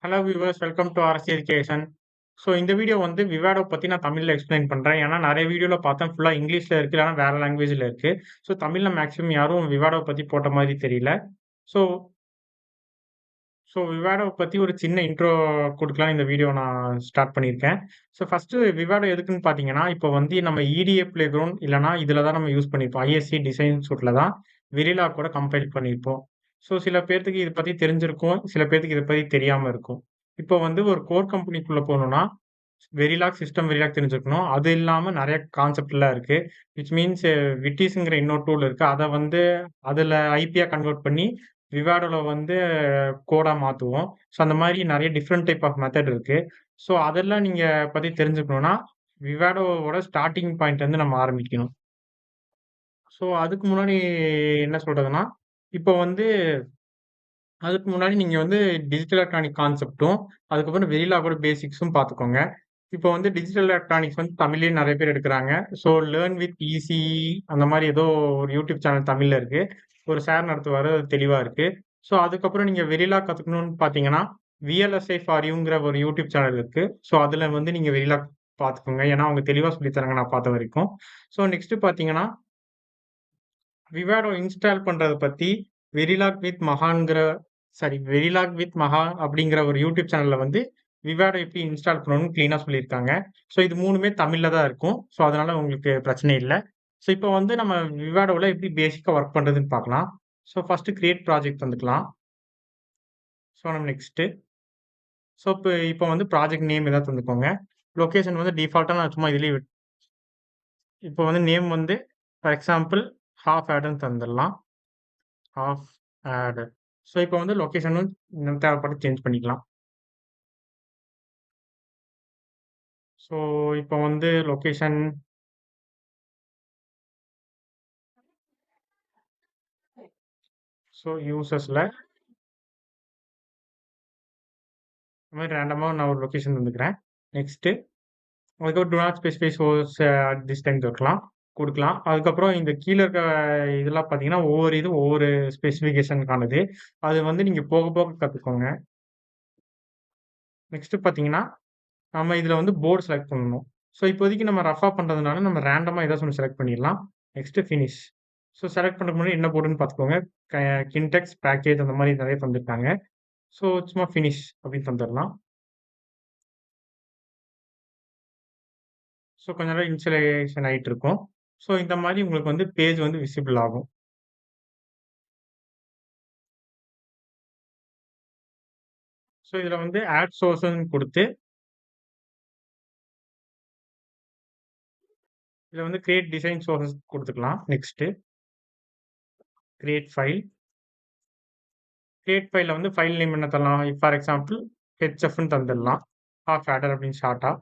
Hello viewers welcome to RS education. So இந்த video வந்து Vivado பத்தி நான் தமிழ்ல எக்ஸ்பிளைன் பண்றேன். ஏன்னா நெறைய வீடியோல பார்த்தேன் ஃபுல்லா இங்கிலீஷ்ல இருக்கு. இல்லன்னா வேற லாங்குவேஜ்ல இருக்கு. ஸோ தமிழ்ல மேக்ஸிமம் யாரும் விவாடோ பத்தி போட்ட மாரி தெரியல. ஸோ ஸோ விவாடோ பத்தி ஒரு சின்ன இன்ட்ரோ குடுக்கலான்னு இந்த வீடியோ நான் ஸ்டார்ட் பண்ணியிருக்கேன். ஸோ ஃபர்ஸ்ட்டு விவாடோ எதுக்குன்னு பார்த்தீங்கன்னா, இப்போ வந்து நம்ம EDA பிளே கிரவுண்ட் இல்லன்னா இதுல தான் நம்ம யூஸ் பண்ணியிருப்போம். ISC டிசைன் சூட்ல தான் வெரிலா கூட கம்பைல் பண்ணியிருப்போம். ஸோ சில பேத்துக்கு இத பத்தி தெரிஞ்சிருக்கும். சில பேத்துக்கு இத பத்தி தெரியாம இருக்கும். இப்போ வந்து ஒரு கோர் கம்பெனிக்குள்ள போணும்னா, வெரிலாக், சிஸ்டம் வெரிலாக் தெரிஞ்சிருக்கணும். அது இல்லாம நெறைய கான்செப்ட்லாம் இருக்கு. விச் மீன்ஸ் விட்டிஸ்ங்கிற இன்னொரு டூல் இருக்கு. அத வந்து அதுல ஐபியா கன்வெர்ட் பண்ணி விவாடோல வந்து கோடா மாத்துவோம். ஸோ அந்த மாரி நெறைய டிஃபரெண்ட் டைப் ஆஃப் மெத்தட் இருக்கு. ஸோ அதெல்லாம் நீங்க பத்தி தெரிஞ்சுக்கணும்னா, விவாடோவோட ஸ்டார்ட்டிங் பாயிண்ட்ல இருந்து நம்ம ஆரம்பிக்கணும். ஸோ அதுக்கு முன்னாடி என்ன சொல்றதுன்னா, இப்போ வந்து அதுக்கு முன்னாடி நீங்க வந்து டிஜிட்டல் எலக்ட்ரானிக் கான்செப்ட்டும், அதுக்கப்புறம் வெரிலாவோட பேசிக்ஸும் பார்த்துக்கோங்க. இப்போ வந்து டிஜிட்டல் எலக்ட்ரானிக்ஸ் வந்து தமிழ்லயே நெறைய பேர் எடுக்குறாங்க. ஸோ லேர்ன் வித் இசிஇ அந்த மாரி ஏதோ ஒரு யூடியூப் சேனல் தமிழ்ல இருக்கு. ஒரு சார் நடத்துவாரு. அது தெளிவா இருக்கு. ஸோ அதுக்கப்புறம் நீங்க வெரிலா கத்துக்கணும்னு பார்த்தீங்கன்னா, VLSI ஃபார் யூங்கிற ஒரு யூடியூப் சேனல் இருக்கு. ஸோ அதுல வந்து நீங்க வெரிலா பார்த்துக்கோங்க. ஏன்னா அவங்க தெளிவா சொல்லி தராங்க நான் பார்த்த வரைக்கும். ஸோ நெக்ஸ்ட் பார்த்தீங்கன்னா, விவாடோ இன்ஸ்டால் பண்றத பத்தி வெரிலாக் வித் மகான்ங்கிற வெரிலாக் வித் மகா அப்படிங்கிற ஒரு யூடியூப் சேனல்ல வந்து விவாடோ எப்படி இன்ஸ்டால் பண்ணணும்னு கிளீனா சொல்லியிருக்காங்க. ஸோ இது 3மே தமிழ்ல தான் இருக்கும். ஸோ அதனால உங்களுக்கு பிரச்சனை இல்ல. ஸோ இப்போ வந்து நம்ம விவாடோல எப்படி பேசிக்கா ஒர்க் பண்றதுன்னு பார்க்கலாம். ஸோ ஃபர்ஸ்ட் கிரியேட் ப்ராஜெக்ட் வந்துக்கலாம். ஸோ நம்ம நெக்ஸ்ட். ஸோ இப்போ வந்து ப்ராஜெக்ட் நேம் ஏதாவது தந்துக்கோங்க. லொகேஷன் வந்து டிஃபால்ட்டா நான் சும்மா இதுலயே இப்போ வந்து நேம் வந்து ஃபார் எக்ஸாம்பிள் ஹாஃப் ஆடுன்னு தந்துடலாம். Half add. ஸோ இப்போ வந்து லொகேஷனும் தேவைப்பட்டு சேஞ்ச் பண்ணிக்கலாம். ஸோ இப்போ வந்து லொகேஷன் ஸோ யூசர்ஸ்ல இந்த மாரி ரேண்டமா நான் ஒரு லொகேஷன் தந்துக்கிறேன். நெக்ஸ்ட்டு அதுக்கப்புறம் do not specify source at this time குடுக்கலாம். அதுக்கப்புறம் இந்த கீழ இருக்க இதெல்லாம் பார்த்தீங்கன்னா, ஒவ்வொரு இது ஒவ்வொரு ஸ்பெசிஃபிகேஷனுக்கானது. அது வந்து நீங்க போக போக கத்துக்கோங்க. நெக்ஸ்ட்டு பார்த்தீங்கன்னா, நம்ம இதுல வந்து போர்ட் செலக்ட் பண்ணணும். ஸோ இப்போதைக்கு நம்ம ரஃப்பா பண்றதுனால நம்ம ரேண்டமா ஏதாச்சும் ஒண்ணு செலக்ட் பண்ணிடலாம். Next finish. ஸோ செலக்ட் பண்றதுக்கு முன்னாடி என்ன போர்டுன்னு பார்த்துக்கோங்க. க கின்டெக்ஸ், பேக்கேஜ் அந்த மாரி நெறைய தந்திருக்காங்க. ஸோ சும்மா ஃபினிஷ் அப்படின்னு தந்துரலாம். ஸோ கொஞ்ச நேரம் இனிஷியலைசேஷன் ஆயிட்டு இருக்கும். ஸோ இந்த மாரி உங்களுக்கு வந்து பேஜ் வந்து விசிபிள் ஆகும். ஸோ இதுல வந்து ஆட் சோர்ஸ்ன்னு குடுத்து, இதுல வந்து கிரியேட் டிசைன் சோர்ஸஸ் குடுத்துக்கலாம். Next create file. கிரியேட் ஃபைல்ல வந்து ஃபைல் நேம் என்ன தரலாம்? ஃபார் எக்ஸாம்பிள் ஹெச்எஃப்ன்னு தந்துடலாம். ஹாஃப் ஆடர் அப்படின்னு ஷார்ட்டா.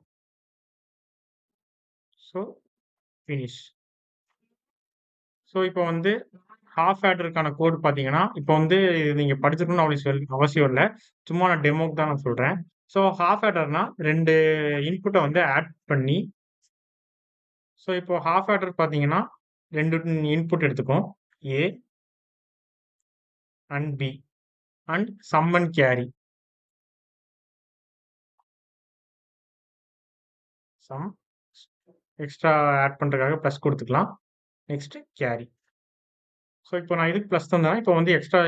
So finish. ஸோ இப்போ வந்து ஹாஃப் ஆடருக்கான கோட் பார்த்தீங்கன்னா, இப்போ வந்து இது நீங்க படிச்சிருக்கணும்னு அவசியம் இல்ல. சும்மா நான் டெமோக்கு தான் நான் சொல்றேன். ஸோ ஹாஃப் ஆடர்னா 2 இன்புட்ட வந்து ஆட் பண்ணி ஸோ இப்போ ஹாஃப் ஆடர் பார்த்தீங்கன்னா, 2 இன்புட் எடுத்துக்கும். A and B and sum and carry. Sum extra add பண்றதுக்காக பிளஸ் குடுத்துக்கலாம். Next carry. ஸோ இப்போ நான் இதுக்கு பிளஸ் தந்தேன்னா, இப்போ வந்து எக்ஸ்ட்ரா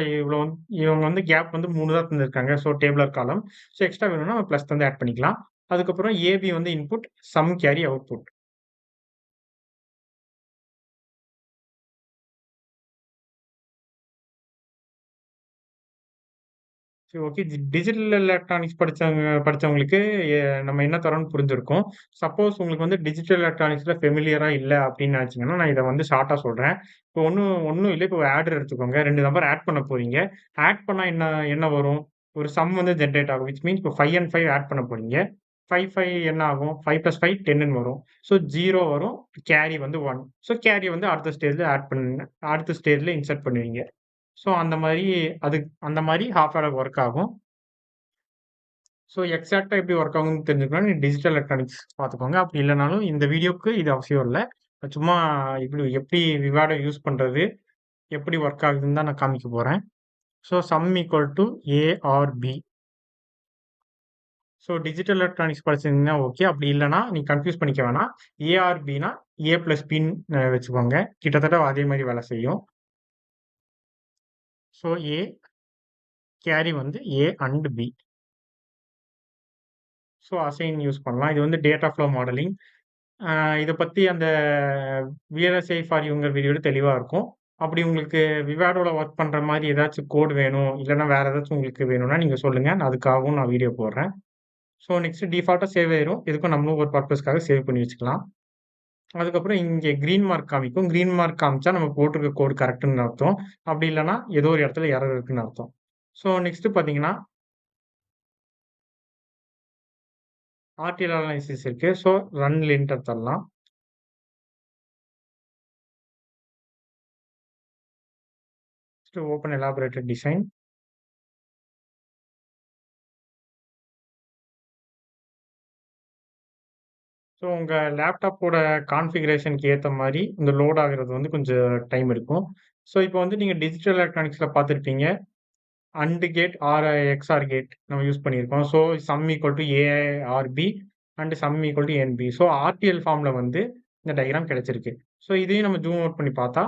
இவங்க வந்து கேப் வந்து 3 தான் தந்திருக்காங்க. ஸோ டேபிளர் காலம். ஸோ எக்ஸ்ட்ரா வேணும்னா பிளஸ் தந்து ஆட் பண்ணிக்கலாம். அதுக்கப்புறம் ஏபி வந்து இன்புட், சம் கேரி அவுட்புட். சரி ஓகே. டிஜிட்டல் எலக்ட்ரானிக்ஸ் படிச்சவங்களுக்கு எ நம்ம என்ன தரோம்னு புரிஞ்சிருக்கும். சப்போஸ் உங்களுக்கு வந்து டிஜிட்டல் எலக்ட்ரானிக்ஸ்ல ஃபெமிலியரா இல்ல அப்படின்னு நினைச்சீங்கன்னா, நான் இத வந்து ஷார்ட்டா சொல்றேன். இப்போ ஒண்ணும் ஒண்ணும் இல்ல. இப்போ ஆடர் எடுத்துக்கோங்க. 2 நம்பர் ஆட் பண்ண போறீங்க. ஆட் பண்ணா என்ன என்ன வரும்? ஒரு சம் வந்து ஜெனரேட் ஆகும். விச் மீன்ஸ் இப்போ 5 அண்ட் 5 ஆட் பண்ண போறீங்க. 5, 5 என்ன ஆகும்? 5 + 5 10ன்னு வரும். ஸோ 0 வரும். கேரி வந்து 1. ஸோ கேரிய வந்து அடுத்த ஸ்டேஜ்ல அடுத்த ஸ்டேஜ்ல இன்சர்ட் பண்ணுவீங்க. ஸோ அந்த மாரி ஹால்ஃப் ஆடர் ஒர்க் ஆகும். ஸோ எக்ஸாக்ட்டா எப்படி ஒர்க் ஆகும்னு தெரிஞ்சுக்கணும்னா, நீங்க டிஜிட்டல் எலக்ட்ரானிக்ஸ் பார்த்துக்கோங்க. அப்படி இல்லனாலும் இந்த வீடியோக்கு இது அவசியம் இல்ல. சும்மா இப்படி எப்படி விவாடோ யூஸ் பண்றது, எப்படி ஒர்க் ஆகுதுன்னு தான் நான் காமிக்க போறேன். So sum equal to A or B. So digital electronics படிச்சிருந்தீங்கன்னா ஓகே. அப்படி இல்லன்னா, நீங்க கன்ஃப்யூஸ் பண்ணிக்க வேணாம். ஏஆர்பின்னா ஏ பிளஸ் பின்னு வச்சுக்கோங்க. கிட்டத்தட்ட அதே மாரி வேலை செய்யும். ஸோ ஏ கேரி வந்து A and B. So assign use பண்ணலாம். இது வந்து டேட்டா ஃப்ளோ மாடலிங். அ இத பத்தி அந்த விஎல்எஸ்ஐ ஃபார் யூங்கிற வீடியோல தெளிவா இருக்கும். அப்படி உங்களுக்கு விவாடோல ஒர்க் பண்ற மாரி ஏதாச்சும் கோட் வேணும், இல்லன்னா வேற ஏதாச்சும் உங்களுக்கு வேணும்னா நீங்க சொல்லுங்க. நான் அதுக்காகவும் நான் வீடியோ போடுறேன். ஸோ நெக்ஸ்ட் டிஃபால்ட்டா சேவ் ஆயிரும். இதுக்கும் நம்மளும் ஒரு பர்ப்பஸ்க்காக சேவ் பண்ணி வச்சுக்கலாம். அதுக்கப்புறம் இங்க கிரீன் மார்க் காமிக்கும். கிரீன் மார்க் காமிச்சா நம்ம போட்டிருக்க கோட் கரெக்ட்ன்னு அர்த்தம். அப்படி இல்லன்னா ஏதோ ஒரு இடத்துல எரர் இருக்குன்னு அர்த்தம். ஸோ நெக்ஸ்ட் பார்த்தீங்கன்னா, ஆர்டிஎல் அனாலிசிஸ் இருக்கு. ஸோ ரன்ல என்டர் தரலாம். Next open elaborated design. So உங்க லேப்டாப்போட கான்ஃபிகரேஷனுக்கு ஏத்த மாரி இந்த லோட் ஆகுறது வந்து கொஞ்சம் டைம் எடுக்கும். ஸோ இப்போ வந்து நீங்க டிஜிட்டல் எலக்ட்ரானிக்ஸ்ல பார்த்திருப்பீங்க. And gate or XOR gate நம்ம யூஸ் பண்ணியிருக்கோம். So sum equal to A R B and sum equal to N B. So RTL ஃபார்ம்ல வந்து இந்த டயகிராம் கிடைச்சிருக்கு. ஸோ இதையும் நம்ம ஜூம் அவுட் பண்ணி பார்த்தா,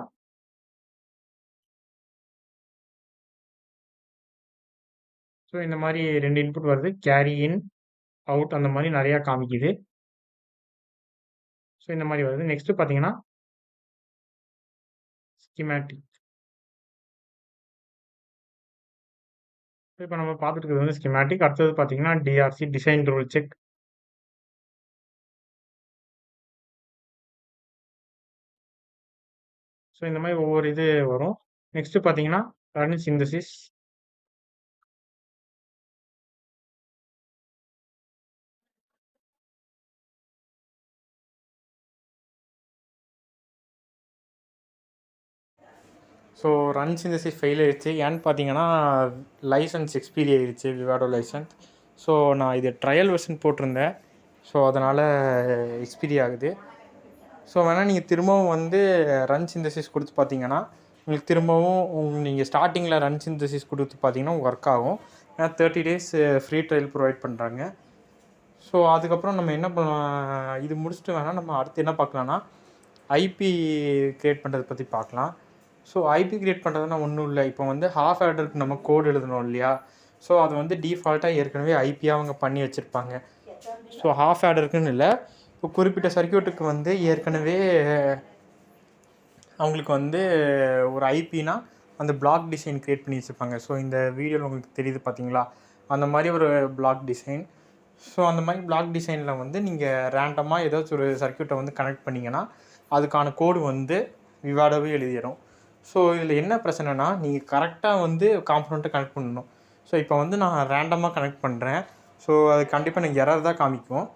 ஸோ இந்த மாரி 2 இன்புட் வருது. கேரி இன், அவுட் அந்த மாரி நெறையா காமிக்குது. ஸோ இந்த மாரி வருது. நெக்ஸ்ட் பார்த்தீங்கன்னா, ஸ்கிமேட்டிக். இப்ப நம்ம பார்த்துட்டு இருக்கிறது வந்து ஸ்கிமேட்டிக். அடுத்தது பார்த்தீங்கன்னா, TRC design rule check. So இந்த மாரி ஒவ்வொரு இது வரும். நெக்ஸ்ட் பார்த்தீங்கன்னா, run synthesis. So run synthesis fail ஆயிடுச்சு. ஏன்னு பார்த்தீங்கன்னா, லைசன்ஸ் எக்ஸ்பீரி ஆயிடுச்சு விவாடோ லைசன்ஸ். ஸோ நான் இது ட்ரையல் வெர்ஷன் போட்டிருந்தேன். ஸோ அதனால் எக்ஸ்பீரி ஆகுது. ஸோ வேணால் நீங்கள் திரும்பவும் வந்து ரன் சிந்தசிஸ் கொடுத்து பார்த்தீங்கன்னா, உங்களுக்கு திரும்பவும் நீங்கள் ஸ்டார்டிங்கில் ரன் சிந்தசிஸ் கொடுத்து பார்த்தீங்கன்னா ஒர்க் ஆகும். ஏன்னா 30 டேஸ் ஃப்ரீ ட்ரையல் ப்ரொவைட் பண்ணுறாங்க. ஸோ அதுக்கப்புறம் நம்ம என்ன பண்ணலாம், இது முடிச்சுட்டு வேணால் நம்ம அடுத்து என்ன பார்க்கலான்னா, ஐபி கிரியேட் பண்ணுறதை பற்றி பார்க்கலாம். ஸோ ஐபி கிரியேட் பண்ணுறதுனா ஒன்றும் இல்லை. இப்போ வந்து ஹாஃப் ஆர்டருக்கு நம்ம கோட் எழுதணும் இல்லையா? ஸோ அது வந்து டிஃபால்ட்டாக ஏற்கனவே ஐபியாக அவங்க பண்ணி வச்சுருப்பாங்க. ஸோ ஹாஃப் ஆர்டருக்குன்னு இல்லை, இப்போ குறிப்பிட்ட சர்க்யூட்டுக்கு வந்து ஏற்கனவே அவங்களுக்கு வந்து ஒரு ஐபினா அந்த பிளாக் டிசைன் க்ரியேட் பண்ணி வச்சுருப்பாங்க. ஸோ இந்த வீடியோவில் உங்களுக்கு தெரியுது பார்த்தீங்களா? அந்த மாதிரி ஒரு பிளாக் டிசைன். ஸோ அந்த மாதிரி பிளாக் டிசைனில் வந்து நீங்கள் ரேண்டமாக ஏதாச்சும் ஒரு சர்க்யூட்டை வந்து கனெக்ட் பண்ணிங்கன்னா அதுக்கான கோடு வந்து விவாடவே எழுதிடும். ஸோ இதில் என்ன பிரச்சனைனா, நீங்கள் கரெக்டாக வந்து காம்பனண்ட்டை கனெக்ட் பண்ணணும். ஸோ இப்போ வந்து நான் ரேண்டமாக கனெக்ட் பண்ணுறேன். ஸோ அது கண்டிப்பாக எனக்கு எரர் தான் காமிக்கும்.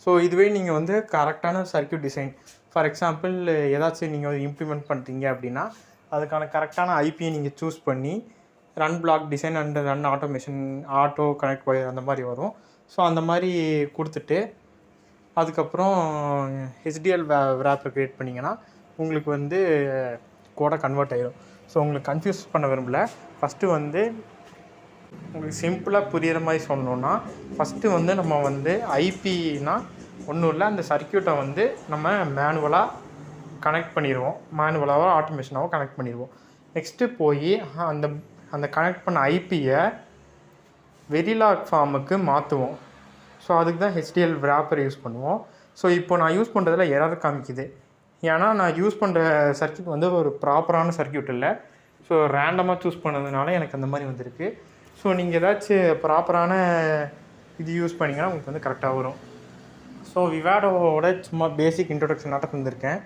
ஸோ இதுவே நீங்கள் வந்து கரெக்டான சர்க்யூட் டிசைன், ஃபார் எக்ஸாம்பிள் ஏதாச்சும் நீங்கள் வந்து இம்ப்ளிமெண்ட் பண்ணுறீங்க அப்படின்னா அதுக்கான கரெக்டான ஐபியை நீங்கள் சூஸ் பண்ணி run block design and run automation, auto connect wire அந்த மாதிரி வரும். ஸோ அந்த மாதிரி கொடுத்துட்டு அதுக்கப்புறம் ஹெச்டிஎல் ரேப்பை க்ரியேட் பண்ணிங்கன்னா உங்களுக்கு வந்து கோடை கன்வெர்ட் ஆகிடும். ஸோ உங்களுக்கு கன்ஃபியூஸ் பண்ண விரும்பல. ஃபஸ்ட்டு வந்து உங்களுக்கு சிம்பிளாக புரிகிற மாதிரி சொல்லணுன்னா, ஃபஸ்ட்டு வந்து நம்ம வந்து ஐபினா ஒன்றும் இல்லை, அந்த சர்க்யூட்டை வந்து நம்ம மேனுவலாக கனெக்ட் பண்ணிடுவோம். மேனுவலாகவோ ஆட்டோமேஷனாகவோ கனெக்ட் பண்ணிடுவோம். நெக்ஸ்ட்டு போய் அந்த அந்த கனெக்ட் பண்ண ஐபியை வெரிலாக் ஃபார்முக்கு மாற்றுவோம். ஸோ அதுக்கு தான் ஹெச்டிஎல் ரேப்பர் யூஸ் பண்ணுவோம். ஸோ இப்போ நான் யூஸ் பண்ணுறதுல எரர் காமிக்குது. ஏன்னா நான் யூஸ் பண்ணுற சர்க்யூட் வந்து ஒரு ப்ராப்பரான சர்க்யூட் இல்லை. ஸோ ரேண்டமாக சூஸ் பண்ணதுனால எனக்கு அந்த மாதிரி வந்திருக்கு. ஸோ நீங்கள் ஏதாச்சும் ப்ராப்பரான இது யூஸ் பண்ணிங்கன்னா உங்களுக்கு வந்து கரெக்டாக வரும். ஸோ விவாடோவோட சும்மா பேசிக் இன்ட்ரொடக்ஷனாக தந்திருக்கேன்.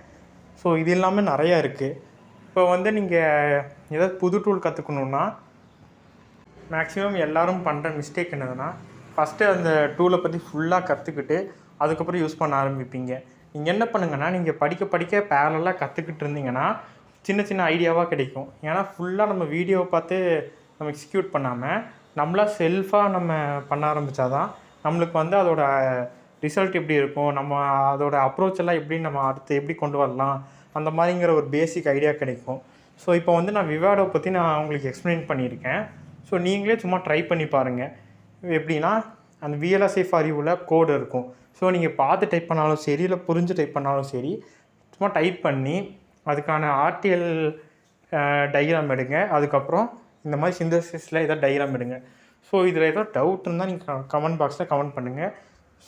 ஸோ இது இல்லாமல் நிறையா இருக்குது. இப்போ வந்து நீங்கள் ஏதாவது புது டூல் கற்றுக்கணுன்னா மேக்ஸிமம் எல்லோரும் பண்ணுற மிஸ்டேக் என்னதுன்னா, ஃபஸ்ட்டு அந்த டூலை பற்றி ஃபுல்லாக கற்றுக்கிட்டு அதுக்கப்புறம் யூஸ் பண்ண ஆரம்பிப்பீங்க. நீங்கள் என்ன பண்ணுங்கன்னா, நீங்கள் படிக்க படிக்க பேரலாக கற்றுக்கிட்டு இருந்தீங்கன்னா சின்ன சின்ன ஐடியாவாக கிடைக்கும். ஏன்னா ஃபுல்லாக நம்ம வீடியோவை பார்த்து நம்ம எக்ஸிக்யூட் பண்ணாமல் நம்மளாக செல்ஃபாக நம்ம பண்ண ஆரம்பித்தா தான் நம்மளுக்கு வந்து அதோட ரிசல்ட் எப்படி இருக்கும், நம்ம அதோட அப்ரோச் எல்லாம் எப்படி நம்ம அடுத்து எப்படி கொண்டு வரலாம், அந்த மாதிரிங்கிற ஒரு பேசிக் ஐடியா கிடைக்கும். ஸோ இப்போ வந்து நான் விவாடோ பற்றி நான் உங்களுக்கு எக்ஸ்பிளைன் பண்ணியிருக்கேன். ஸோ நீங்களே சும்மா ட்ரை பண்ணி பாருங்கள். எப்படின்னா, அந்த VLSI ஃபார் யூவில் கோடு இருக்கும். ஸோ நீங்கள் பார்த்து டைப் பண்ணாலும் சரி, இல்லை புரிஞ்சு டைப் பண்ணாலும் சரி, சும்மா டைப் பண்ணி அதுக்கான RTL டயக்ராம் எடுங்க. அதுக்கப்புறம் இந்த மாதிரி சிந்தசிஸில் ஏதாவது டயக்ராம் எடுங்க. ஸோ இதில் ஏதோ டவுட் இருந்தால் நீங்கள் கமெண்ட் பாக்ஸில் கமெண்ட் பண்ணுங்கள்.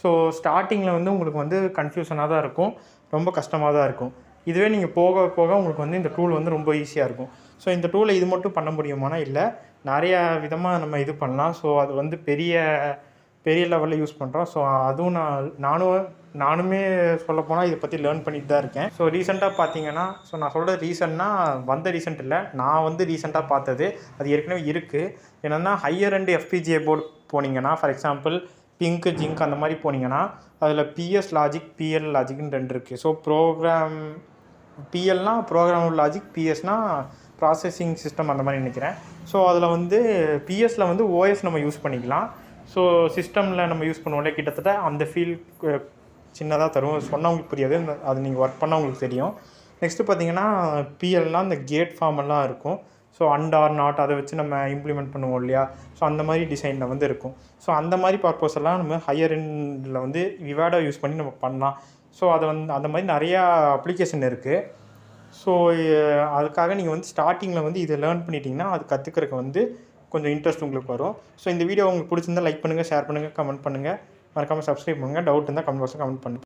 ஸோ ஸ்டார்டிங்கில் வந்து உங்களுக்கு வந்து கன்ஃபியூஷனாக தான் இருக்கும், ரொம்ப கஷ்டமாக தான் இருக்கும். இதுவே நீங்கள் போக போக உங்களுக்கு வந்து இந்த டூல் வந்து ரொம்ப ஈஸியாக இருக்கும். ஸோ இந்த டூலை இது மட்டும் பண்ண முடியுமானா இல்லை, நிறையா விதமாக நம்ம இது பண்ணலாம். ஸோ அது வந்து பெரிய லெவலில் யூஸ் பண்ணுறோம். ஸோ அதுவும் நானுமே சொல்லப்போனால் இதை பற்றி லேர்ன் பண்ணிட்டு தான் இருக்கேன். ஸோ ரீசெண்டாக பார்த்தீங்கன்னா, ஸோ நான் சொல்கிற ரீசெண்ட் இல்லை, நான் வந்து ரீசெண்டாக பார்த்தது அது ஏற்கனவே இருக்குது. என்னென்னா ஹையர் அண்ட் FPGA போர்டு போனீங்கன்னா, ஃபார் எக்ஸாம்பிள் பிங்க், ஜிங்க் அந்த மாதிரி போனீங்கன்னா, அதில் PS லாஜிக், PL லாஜிக்னு 2 இருக்குது. ஸோ PLனா ப்ரோக்ராமபிள் லாஜிக், PSனா ப்ராசஸிங் சிஸ்டம் அந்த மாதிரி நினைக்கிறேன். ஸோ அதில் வந்து PSல வந்து OS நம்ம யூஸ் பண்ணிக்கலாம். ஸோ சிஸ்டமில் நம்ம யூஸ் பண்ணுவோம்ல, கிட்டத்தட்ட அந்த ஃபீல் சின்னதாக தரும். சொன்னவங்களுக்கு புரியாது, அது நீங்கள் ஒர்க் பண்ணால் உங்களுக்கு தெரியும். நெக்ஸ்ட்டு பார்த்தீங்கன்னா PLனால் இந்த கேட் ஃபார்ம் எல்லாம் இருக்கும். ஸோ அண்ட் ஆர் நாட் அதை வச்சு நம்ம இம்ப்ளிமெண்ட் பண்ணுவோம் இல்லையா, ஸோ அந்த மாதிரி டிசைனில் வந்து இருக்கும். ஸோ அந்த மாதிரி பர்பஸ் எல்லாம் நம்ம ஹையர் எண்டில் வந்து விவாடோ யூஸ் பண்ணி நம்ம பண்ணலாம். ஸோ அதை வந்து அந்த மாதிரி நிறையா அப்ளிகேஷன் இருக்குது. ஸோ அதுக்காக நீங்கள் வந்து ஸ்டார்டிங்கில் வந்து இதை லேர்ன் பண்ணிட்டீங்கன்னா அது கற்றுக்கிறதுக்கு வந்து கொஞ்சம் இன்ட்ரெஸ்ட் உங்களுக்கு வரும். ஸோ இந்த வீடியோ உங்களுக்கு பிடிச்சிருந்தால் லைக் பண்ணுங்கள், ஷேர் பண்ணுங்கள், கமெண்ட் பண்ணுங்கள், மறக்காமல் சப்ஸ்கிரைப் பண்ணுங்கள். டவுட் இருந்தால் கமெண்ட் பாக்ஸில் கமெண்ட் பண்ணுங்கள்.